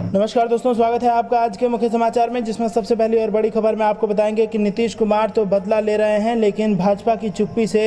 नमस्कार दोस्तों, स्वागत है आपका आज के मुख्य समाचार में, जिसमें सबसे पहली और बड़ी खबर में आपको बताएंगे कि नीतीश कुमार तो बदला ले रहे हैं, लेकिन भाजपा की चुप्पी से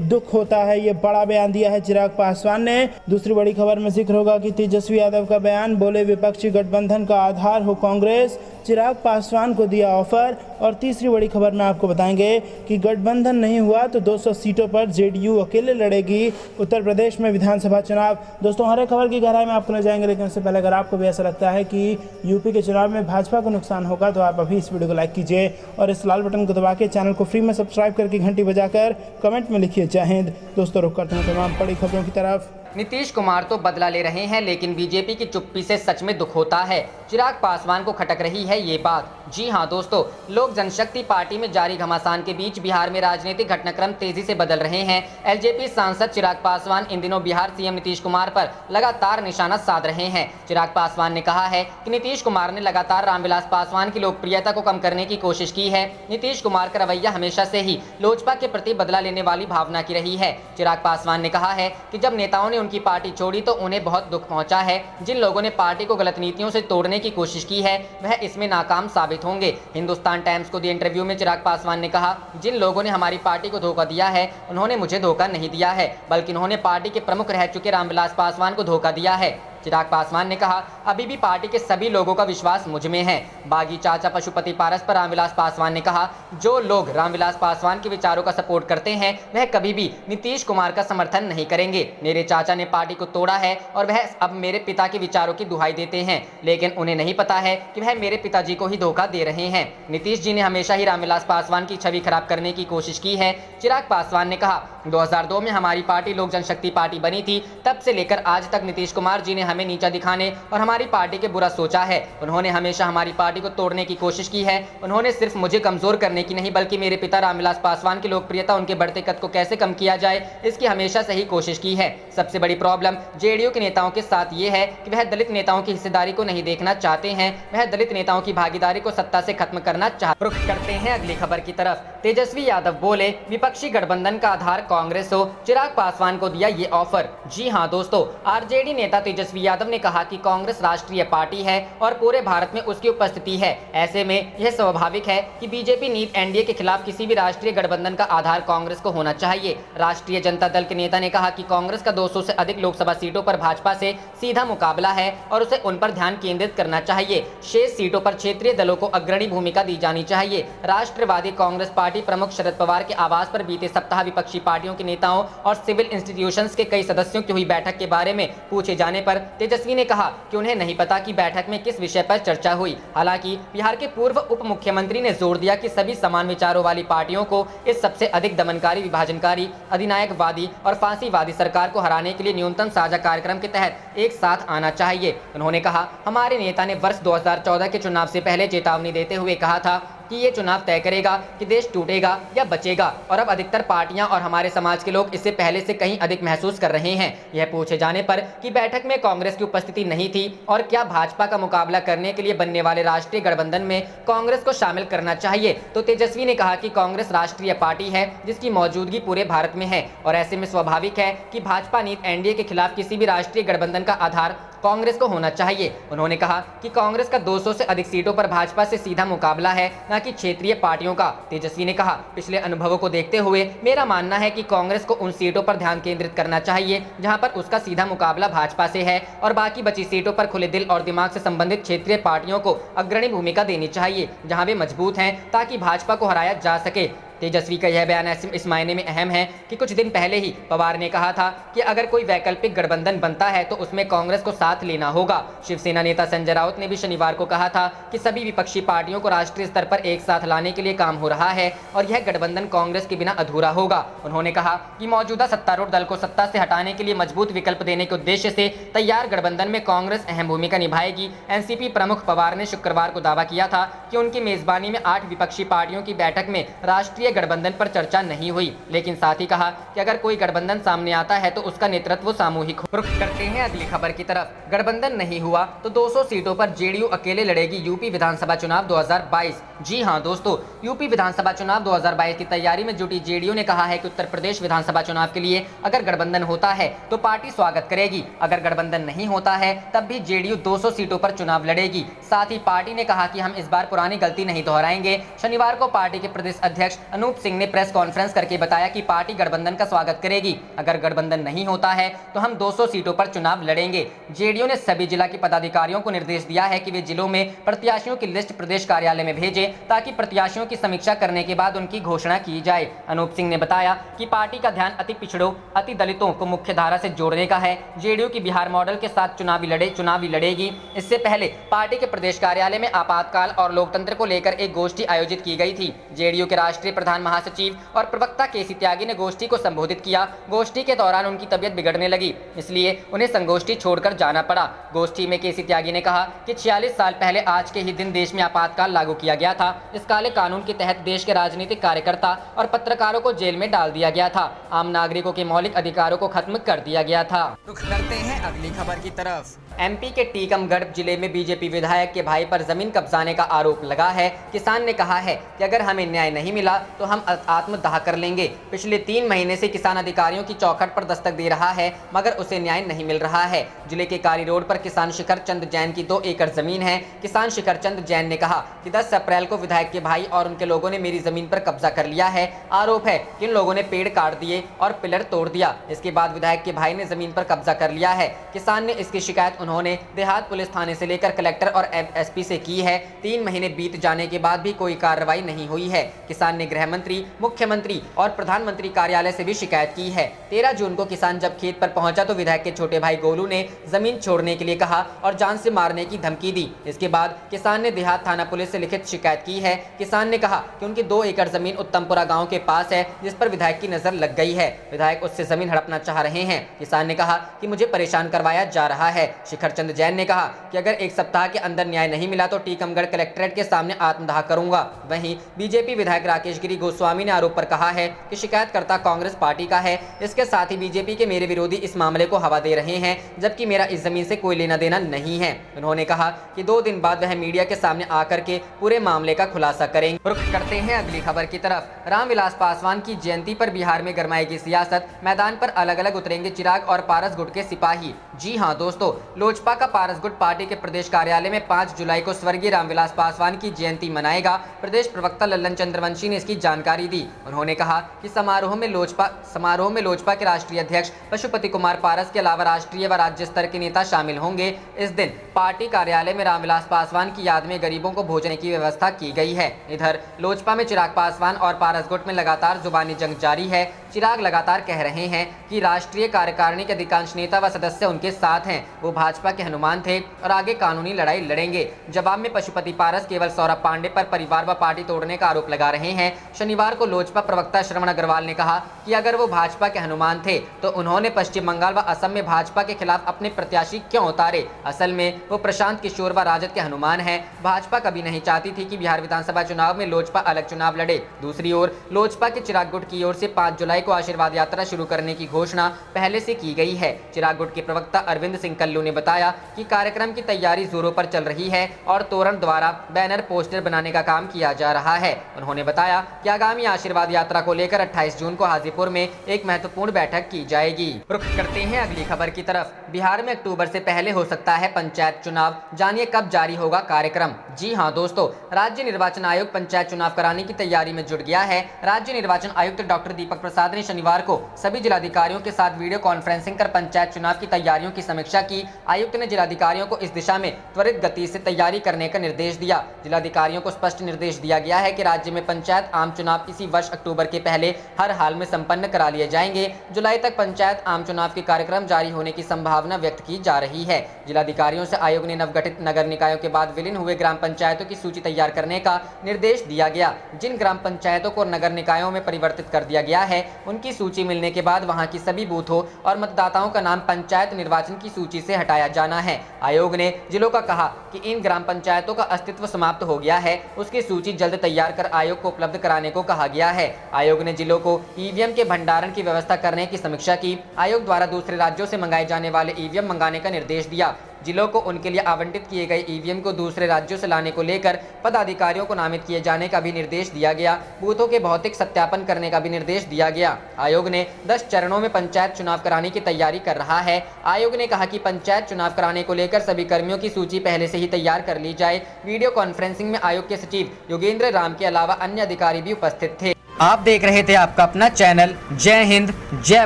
दुख होता है। ये बड़ा बयान दिया है चिराग पासवान ने। दूसरी बड़ी खबर में जिक्र होगा कि तेजस्वी यादव का बयान, बोले विपक्षी गठबंधन का आधार हो कांग्रेस, चिराग पासवान को दिया ऑफर। और तीसरी बड़ी खबर में आपको बताएंगे कि गठबंधन नहीं हुआ तो 200 सीटों पर जेडीयू अकेले लड़ेगी उत्तर प्रदेश में विधानसभा चुनाव। दोस्तों, हर एक खबर की गहराई में आपको ले जाएंगे, लेकिन उससे पहले अगर आपको भी ऐसा लगता है कि यूपी के चुनाव में भाजपा को नुकसान होगा तो आप अभी इस वीडियो को लाइक कीजिए और इस लाल बटन को दबा के चैनल को फ्री में सब्सक्राइब करके घंटी बजाकर कमेंट में लिखिए जय हिंद। दोस्तों, रुक करते हैं तमाम बड़ी खबरों की तरफ। नीतीश कुमार तो बदला ले रहे हैं, लेकिन बीजेपी की चुप्पी से सच में दुख होता है। चिराग पासवान को खटक रही है ये बात। जी हां दोस्तों, लोक जनशक्ति पार्टी में जारी घमासान के बीच बिहार में राजनीतिक घटनाक्रम तेजी से बदल रहे हैं। एलजेपी सांसद चिराग पासवान इन दिनों बिहार सीएम नीतीश कुमार पर लगातार निशाना साध रहे हैं। चिराग पासवान ने कहा है कि नीतीश कुमार ने लगातार रामविलास पासवान की लोकप्रियता को कम करने की कोशिश की है। नीतीश कुमार का रवैया हमेशा से ही लोजपा के प्रति बदला लेने वाली भावना की रही है। चिराग पासवान ने कहा है कि जब नेताओं ने उनकी पार्टी छोड़ी तो उन्हें बहुत दुख पहुंचा है। जिन लोगों ने पार्टी को गलत नीतियों से तोड़ने की कोशिश की है वह इसमें नाकाम साबित होंगे। हिंदुस्तान टाइम्स को दिए इंटरव्यू में चिराग पासवान ने कहा, जिन लोगों ने हमारी पार्टी को धोखा दिया है उन्होंने मुझे धोखा नहीं दिया है, बल्कि उन्होंने पार्टी के प्रमुख रह चुके रामविलास पासवान को धोखा दिया है। चिराग पासवान ने कहा, अभी भी पार्टी के सभी लोगों का विश्वास मुझ में है। बागी चाचा पशुपति पारस पर रामविलास पासवान ने कहा, जो लोग रामविलास पासवान के विचारों का सपोर्ट करते हैं वह कभी भी नीतीश कुमार का समर्थन नहीं करेंगे। मेरे चाचा ने पार्टी को तोड़ा है और वह अब मेरे पिता के विचारों की दुहाई देते हैं, लेकिन उन्हें नहीं पता है कि वह मेरे पिताजी को ही धोखा दे रहे हैं। नीतीश जी ने हमेशा ही रामविलास पासवान की छवि खराब करने की कोशिश की है। चिराग पासवान ने कहा, 2002 में हमारी पार्टी लोक जनशक्ति पार्टी बनी थी, तब से लेकर आज तक नीतीश कुमार जी ने हमें नीचा दिखाने और हमारी पार्टी के बुरा सोचा है। उन्होंने हमेशा हमारी पार्टी को तोड़ने की कोशिश की है। उन्होंने सिर्फ मुझे कमजोर करने की नहीं, बल्कि मेरे पिता रामविलास पासवान की लोकप्रियता, उनके बढ़ते कद को कैसे कम किया जाए इसकी हमेशा से ही कोशिश की है। सबसे बड़ी प्रॉब्लम जेडीयू के नेताओं के साथ ये है कि वह दलित नेताओं की हिस्सेदारी को नहीं देखना चाहते हैं। वह दलित नेताओं की भागीदारी को सत्ता से खत्म करना चाहते। रुख करते हैं अगली खबर की तरफ। तेजस्वी यादव बोले, विपक्षी गठबंधन का आधार कांग्रेस हो, चिराग पासवान को दिया ये ऑफर। जी हां दोस्तों, आरजेडी नेता तेजस्वी यादव ने कहा कि कांग्रेस राष्ट्रीय पार्टी है और पूरे भारत में उसकी उपस्थिति है। ऐसे में यह स्वाभाविक है कि बीजेपी नीत एनडीए के खिलाफ किसी भी राष्ट्रीय गठबंधन का आधार कांग्रेस को होना चाहिए। राष्ट्रीय जनता दल के नेता ने कहा कि कांग्रेस का 200 से अधिक लोकसभा सीटों पर भाजपा से सीधा मुकाबला है और उसे उन पर ध्यान केंद्रित करना चाहिए। शेष सीटों पर क्षेत्रीय दलों को अग्रणी भूमिका दी जानी चाहिए। राष्ट्रवादी कांग्रेस पार्टी प्रमुख शरद पवार के आवास पर बीते सप्ताह विपक्षी पार्टियों के नेताओं और सिविल इंस्टीट्यूशंस के कई सदस्यों की हुई बैठक के बारे में पूछे जाने पर तेजस्वी ने कहा कि उन्हें नहीं पता कि बैठक में किस विषय पर चर्चा हुई। हालांकि बिहार के पूर्व उप मुख्यमंत्री ने जोर दिया कि सभी समान विचारों वाली पार्टियों को इस सबसे अधिक दमनकारी, विभाजनकारी, अधिनायकवादी और फांसीवादी सरकार को हराने के लिए न्यूनतम साझा कार्यक्रम के तहत एक साथ आना चाहिए। उन्होंने कहा, हमारे नेता ने वर्ष 2014 के चुनाव से पहले चेतावनी देते हुए कहा था कि ये चुनाव तय करेगा कि देश टूटेगा या बचेगा, और अब अधिकतर पार्टियां और हमारे समाज के लोग इससे पहले से कहीं अधिक महसूस कर रहे हैं। यह पूछे जाने पर कि बैठक में कांग्रेस की उपस्थिति नहीं थी और क्या भाजपा का मुकाबला करने के लिए बनने वाले राष्ट्रीय गठबंधन में कांग्रेस को शामिल करना चाहिए, तो तेजस्वी ने कहा कि कांग्रेस राष्ट्रीय पार्टी है जिसकी मौजूदगी पूरे भारत में है और ऐसे में स्वाभाविक है कि भाजपा नीत एनडीए के खिलाफ किसी भी राष्ट्रीय गठबंधन का आधार कांग्रेस को होना चाहिए। उन्होंने कहा कि कांग्रेस का 200 से अधिक सीटों पर भाजपा से सीधा मुकाबला है, न कि क्षेत्रीय पार्टियों का। तेजस्वी ने कहा, पिछले अनुभवों को देखते हुए मेरा मानना है कि कांग्रेस को उन सीटों पर ध्यान केंद्रित करना चाहिए जहां पर उसका सीधा मुकाबला भाजपा से है, और बाकी बची सीटों पर खुले दिल और दिमाग से संबंधित क्षेत्रीय पार्टियों को अग्रणी भूमिका देनी चाहिए जहां वे मजबूत हैं, ताकि भाजपा को हराया जा सके। तेजस्वी का यह बयान इस मायने में अहम है कि कुछ दिन पहले ही पवार ने कहा था कि अगर कोई वैकल्पिक गठबंधन बनता है तो उसमें कांग्रेस को साथ लेना होगा। शिवसेना नेता संजय राउत ने भी शनिवार को कहा था कि सभी विपक्षी पार्टियों को राष्ट्रीय स्तर पर एक साथ लाने के लिए काम हो रहा है और यह गठबंधन कांग्रेस के बिना अधूरा होगा। उन्होंने कहा कि मौजूदा सत्तारूढ़ दल को सत्ता से हटाने के लिए मजबूत विकल्प देने के उद्देश्य से तैयार गठबंधन में कांग्रेस अहम भूमिका निभाएगी। एनसीपी प्रमुख पवार ने शुक्रवार को दावा किया था कि उनकी मेजबानी में 8 विपक्षी पार्टियों की बैठक में राष्ट्रीय एनडीए गठबंधन पर चर्चा नहीं हुई, लेकिन साथ ही कहा कि अगर कोई गठबंधन सामने आता है तो उसका नेतृत्व सामूहिक हो। रुख करते हैं अगली खबर की तरफ। गठबंधन नहीं हुआ तो 200 सीटों पर जेडीयू अकेले लड़ेगी यूपी विधानसभा चुनाव 2022। जी हां दोस्तों, यूपी विधानसभा चुनाव 2022 की तैयारी में जुटी जेडीयू ने कहा है कि उत्तर प्रदेश विधानसभा चुनाव के लिए अगर गठबंधन होता है तो पार्टी स्वागत करेगी, अगर गठबंधन नहीं होता है तब भी जेडीयू 200 सीटों पर चुनाव लड़ेगी। साथ ही पार्टी ने कहा कि हम इस बार पुरानी गलती नहीं दोहराएंगे। शनिवार को पार्टी के प्रदेश अध्यक्ष अनूप सिंह ने प्रेस कॉन्फ्रेंस करके बताया कि पार्टी गठबंधन का स्वागत करेगी, अगर गठबंधन नहीं होता है तो हम 200 सीटों पर चुनाव लड़ेंगे। जेडीयू ने सभी जिला के पदाधिकारियों को निर्देश दिया है कि वे जिलों में प्रत्याशियों की लिस्ट प्रदेश कार्यालय में भेजें ताकि प्रत्याशियों की समीक्षा करने के बाद उनकी घोषणा की जाए। अनूप सिंह ने बताया कि पार्टी का ध्यान अति पिछड़ों, अति दलितों को मुख्य धारा से जोड़ने का है। जेडीयू की बिहार मॉडल के साथ चुनावी लड़ेगी। इससे पहले पार्टी के प्रदेश कार्यालय में आपातकाल और लोकतंत्र को लेकर एक गोष्ठी आयोजित की गई थी। जेडीयू के राष्ट्रीय प्रधान महासचिव और प्रवक्ता केसी त्यागी ने गोष्ठी को संबोधित किया। गोष्ठी के दौरान उनकी तबीयत बिगड़ने लगी, इसलिए उन्हें संगोष्ठी छोड़कर जाना पड़ा। गोष्ठी में केसी त्यागी ने कहा कि 46 साल पहले आज के ही दिन देश में आपातकाल लागू किया गया था। इस काले कानून के तहत देश के राजनीतिक कार्यकर्ता और पत्रकारों को जेल में डाल दिया गया था। आम नागरिकों के मौलिक अधिकारों को खत्म कर दिया गया था। रुख करते हैं अगली खबर की तरफ। एमपी के टीकमगढ़ जिले में बीजेपी विधायक के भाई पर जमीन कब्जाने का आरोप लगा है। किसान ने कहा है कि अगर हमें न्याय नहीं मिला तो हम आत्मदाह कर लेंगे। पिछले 3 महीने से किसान अधिकारियों की चौखट पर दस्तक दे रहा है, मगर उसे न्याय नहीं मिल रहा है। जिले के कारी रोड पर किसान शिखर चंद जैन की 2 एकड़ जमीन है। किसान शिखर चंद जैन ने कहा कि 10 अप्रैल को विधायक के भाई और उनके लोगों ने मेरी जमीन पर कब्जा कर लिया है। आरोप है कि इन लोगों ने पेड़ काट दिए और पिलर तोड़ दिया। इसके बाद विधायक के भाई ने जमीन पर कब्जा कर लिया है। किसान ने इसकी शिकायत उन्होंने देहात पुलिस थाने से लेकर कलेक्टर और एसपी से की है। 3 महीने बीत जाने के बाद भी कोई कार्रवाई नहीं हुई है। किसान ने गृह मंत्री, मुख्यमंत्री और प्रधानमंत्री कार्यालय से भी शिकायत की है। 13 जून को किसान जब खेत पर पहुंचा तो विधायक के छोटे भाई गोलू ने जमीन छोड़ने के लिए कहा और जान से मारने की धमकी दी। इसके बाद किसान ने देहात थाना पुलिस से लिखित शिकायत की है। किसान ने कहा कि उनकी 2 एकड़ जमीन उत्तमपुरा गाँव के पास है, जिस पर विधायक की नजर लग गई है। विधायक उससे जमीन हड़पना चाह रहे हैं। किसान ने कहा कि मुझे परेशान करवाया जा रहा है। शिखर चंद जैन ने कहा कि अगर 1 सप्ताह के अंदर न्याय नहीं मिला तो टीकमगढ़ कलेक्ट्रेट के सामने आत्मदाह करूंगा। वहीं बीजेपी विधायक राकेश गिरी गोस्वामी ने आरोप पर कहा है कि शिकायतकर्ता कांग्रेस पार्टी का है। इसके साथ ही बीजेपी के मेरे विरोधी इस मामले को हवा दे रहे हैं, जबकि मेरा इस जमीन से कोई लेना देना नहीं है। उन्होंने कहा कि 2 दिन बाद वह मीडिया के सामने आकर के पूरे मामले का खुलासा करेंगे। रुख करते हैं अगली खबर की तरफ। रामविलास पासवान की जयंती पर बिहार में गरमाएगी सियासत। मैदान पर अलग अलग उतरेंगे चिराग और पारस गुट के सिपाही। जी हां दोस्तों, लोजपा का पारस गुट पार्टी के प्रदेश कार्यालय में 5 जुलाई को स्वर्गीय रामविलास पासवान की जयंती मनाएगा। प्रदेश प्रवक्ता लल्लन चंद्रवंशी ने इसकी जानकारी दी। उन्होंने कहा कि समारोह में लोजपा के राष्ट्रीय अध्यक्ष पशुपति कुमार पारस के अलावा राष्ट्रीय व राज्य स्तर के नेता शामिल होंगे। इस दिन पार्टी कार्यालय में रामविलास पासवान की याद में गरीबों को भोजन की व्यवस्था की गई है। इधर लोजपा में चिराग पासवान और पारस गुट में लगातार जुबानी जंग जारी है। चिराग लगातार कह रहे हैं कि राष्ट्रीय कार्यकारिणी के अधिकांश नेता व सदस्य उनके साथ हैं, वो भाजपा के हनुमान थे और आगे कानूनी लड़ाई लड़ेंगे। जवाब में पशुपति पारस केवल सौरभ पांडे पर परिवार व पार्टी तोड़ने का आरोप लगा रहे हैं। शनिवार को लोजपा प्रवक्ता श्रवण अग्रवाल ने कहा कि अगर वो भाजपा के हनुमान थे तो उन्होंने पश्चिम बंगाल व असम में भाजपा के खिलाफ अपने प्रत्याशी क्यों उतारे। असल में वो प्रशांत किशोर व राजद के हनुमान हैं। भाजपा कभी नहीं चाहती थी कि बिहार विधानसभा चुनाव में लोजपा अलग चुनाव लड़े। दूसरी ओर लोजपा के चिराग गुट की ओर से 5 जुलाई को आशीर्वाद यात्रा शुरू करने की घोषणा पहले से की गई है। चिराग गुट के प्रवक्ता अरविंद सिंह कल्लू ने बताया कि कार्यक्रम की तैयारी जोरों पर चल रही है और तोरण द्वारा बैनर पोस्टर बनाने का काम किया जा रहा है। उन्होंने बताया कि आगामी आशीर्वाद यात्रा को लेकर 28 जून को हाजीपुर में एक महत्वपूर्ण बैठक की जाएगी। रुख करते हैं अगली खबर की तरफ। बिहार में अक्टूबर से पहले हो सकता है पंचायत चुनाव, जानिए कब जारी होगा कार्यक्रम। जी हां दोस्तों, राज्य निर्वाचन आयोग पंचायत चुनाव कराने की तैयारी में जुट गया है। राज्य निर्वाचन आयुक्त डॉक्टर दीपक प्रसाद ने शनिवार को सभी जिलाधिकारियों के साथ वीडियो कॉन्फ्रेंसिंग कर पंचायत चुनाव की तैयारियों की समीक्षा की। आयुक्त ने जिलाधिकारियों को इस दिशा में त्वरित गति से तैयारी करने का निर्देश दिया। जिलाधिकारियों को स्पष्ट निर्देश दिया गया है कि राज्य में पंचायत आम चुनाव इसी वर्ष अक्टूबर के पहले हर हाल में संपन्न करा लिए जाएंगे। जुलाई तक पंचायत आम चुनाव के कार्यक्रम जारी होने की संभावना व्यक्त की जा रही है। जिलाधिकारियों से आयोग ने नवगठित नगर निकायों के बाद विलीन हुए ग्राम पंचायतों की सूची तैयार करने का निर्देश दिया गया। जिन ग्राम पंचायतों को नगर निकायों में परिवर्तित कर दिया गया है, उनकी सूची मिलने के बाद वहां की सभी बूथों और मतदाताओं का नाम पंचायत निर्वाचन की सूची से हटाया करवाया जाना है। आयोग ने जिलों का कहा कि इन ग्राम पंचायतों का अस्तित्व समाप्त हो गया है, उसकी सूची जल्द तैयार कर आयोग को उपलब्ध कराने को कहा गया है। आयोग ने जिलों को ईवीएम के भंडारण की व्यवस्था करने की समीक्षा की। आयोग द्वारा दूसरे राज्यों से मंगाए जाने वाले ईवीएम मंगाने का निर्देश दिया। जिलों को उनके लिए आवंटित किए गए ईवीएम को दूसरे राज्यों से लाने को लेकर पदाधिकारियों को नामित किए जाने का भी निर्देश दिया गया। बूथों के भौतिक सत्यापन करने का भी निर्देश दिया गया। आयोग ने 10 चरणों में पंचायत चुनाव कराने की तैयारी कर रहा है। आयोग ने कहा कि पंचायत चुनाव कराने को लेकर सभी कर्मियों की सूची पहले से ही तैयार कर ली जाए। वीडियो कॉन्फ्रेंसिंग में आयोग के सचिव योगेंद्र राम के अलावा अन्य अधिकारी भी उपस्थित थे। आप देख रहे थे आपका अपना चैनल जय हिंद जय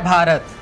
भारत।